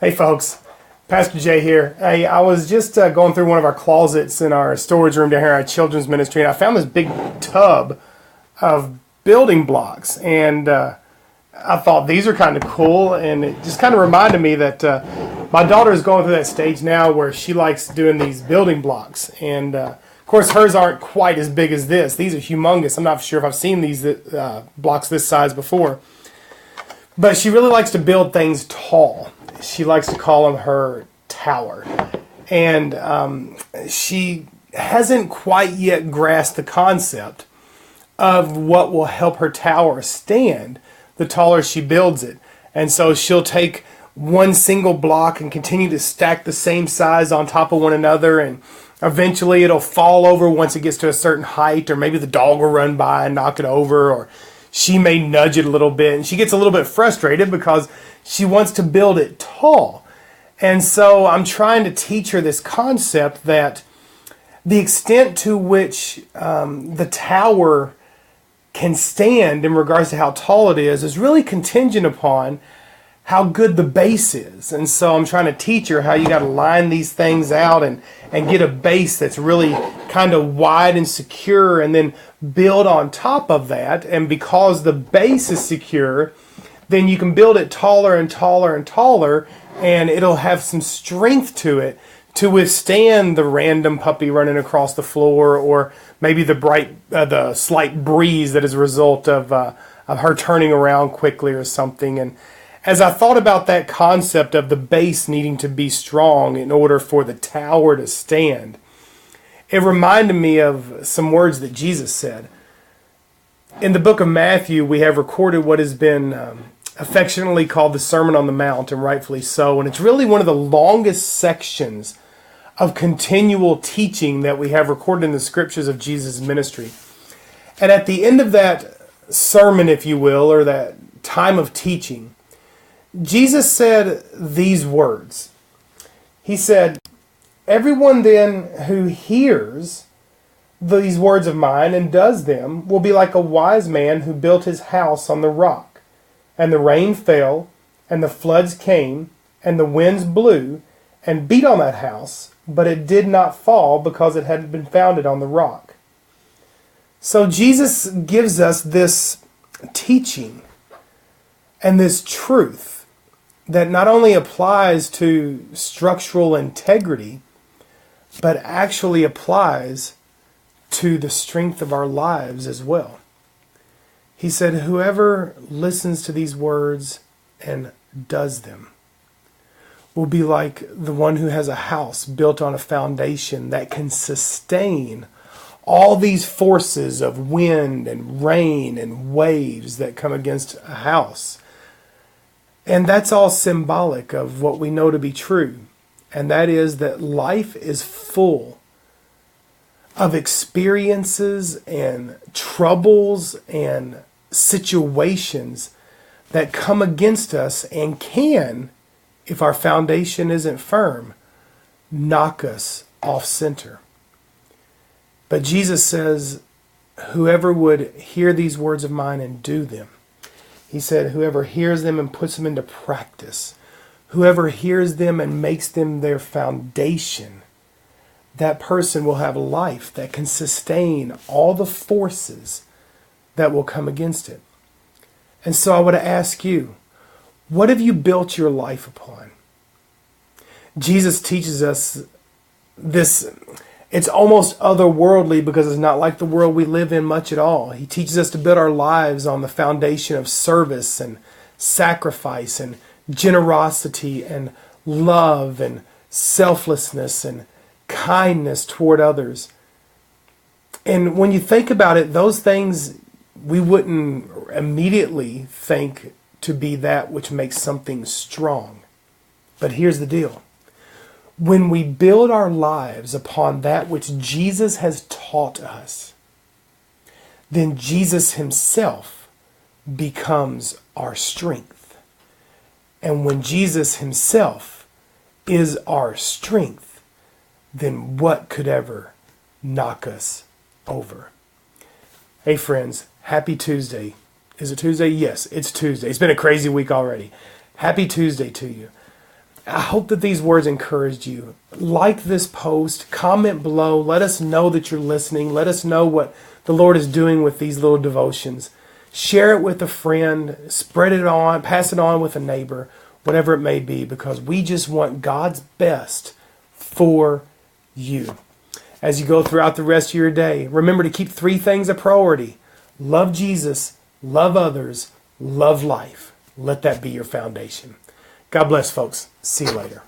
Hey folks, Pastor Jay here. Hey, I was just going through one of our closets in our storage room down here at our children's ministry, and I found this big tub of building blocks, and I thought these are kind of cool, and it just kind of reminded me that my daughter is going through that stage now where she likes doing these building blocks, and of course hers aren't quite as big as this. These are humongous. I'm not sure if I've seen these blocks this size before, but she really likes to build things tall. She likes to call them her tower. And she hasn't quite yet grasped the concept of what will help her tower stand the taller she builds it. And so she'll take one single block and continue to stack the same size on top of one another, and eventually it'll fall over once it gets to a certain height, or maybe the dog will run by and knock it over, or she may nudge it a little bit, and she gets a little bit frustrated because she wants to build it tall. And so I'm trying to teach her this concept that the extent to which the tower can stand in regards to how tall it is really contingent upon how good the base is. And so I'm trying to teach her how you got to line these things out and get a base that's really kind of wide and secure, and then build on top of that. And because the base is secure, then you can build it taller and taller and taller, and it'll have some strength to it to withstand the random puppy running across the floor, or maybe the slight breeze that is a result of her turning around quickly or something. And as I thought about that concept of the base needing to be strong in order for the tower to stand, it reminded me of some words that Jesus said. In the book of Matthew, we have recorded what has been affectionately called the Sermon on the Mount, and rightfully so. And it's really one of the longest sections of continual teaching that we have recorded in the scriptures of Jesus' ministry. And at the end of that sermon, if you will, or that time of teaching, Jesus said these words. He said, "Everyone then who hears these words of mine and does them will be like a wise man who built his house on the rock. And the rain fell, and the floods came, and the winds blew, and beat on that house, but it did not fall because it had been founded on the rock." So Jesus gives us this teaching and this truth that not only applies to structural integrity, but actually applies to the strength of our lives as well. He said, "Whoever listens to these words and does them will be like the one who has a house built on a foundation that can sustain all these forces of wind and rain and waves that come against a house." And that's all symbolic of what we know to be true. And that is that life is full of experiences and troubles and situations that come against us and can, if our foundation isn't firm, knock us off center. But Jesus says, whoever would hear these words of mine and do them, he said, whoever hears them and puts them into practice, whoever hears them and makes them their foundation, that person will have a life that can sustain all the forces that will come against it. And so I would ask you, what have you built your life upon? Jesus teaches us this. It's almost otherworldly because it's not like the world we live in much at all. He teaches us to build our lives on the foundation of service and sacrifice and generosity and love and selflessness and kindness toward others. And when you think about it, those things we wouldn't immediately think to be that which makes something strong. But here's the deal. When we build our lives upon that which Jesus has taught us, then Jesus himself becomes our strength. And when Jesus himself is our strength, then what could ever knock us over? Hey friends, happy Tuesday. Is it Tuesday? Yes, it's Tuesday. It's been a crazy week already. Happy Tuesday to you. I hope that these words encouraged you. Like this post, comment below, let us know that you're listening. Let us know what the Lord is doing with these little devotions. Share it with a friend, spread it on, pass it on with a neighbor, whatever it may be, because we just want God's best for you. As you go throughout the rest of your day, remember to keep 3 things a priority. Love Jesus, love others, love life. Let that be your foundation. God bless, folks. See you later.